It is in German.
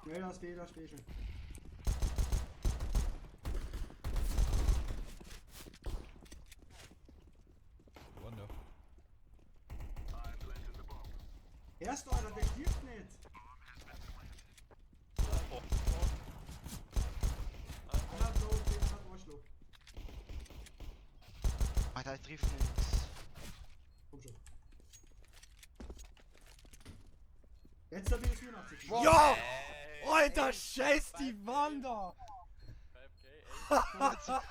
Ja, das steht schon. Wonder. Erst Alter, der stirbt nicht! Oh. Einer hat Low, der hat Arschloch. Alter, ich trifft nichts. Komm schon. Jetzt hab ich das 84. Wow. Ja! Alter, scheiß die Wander! 5K, ey.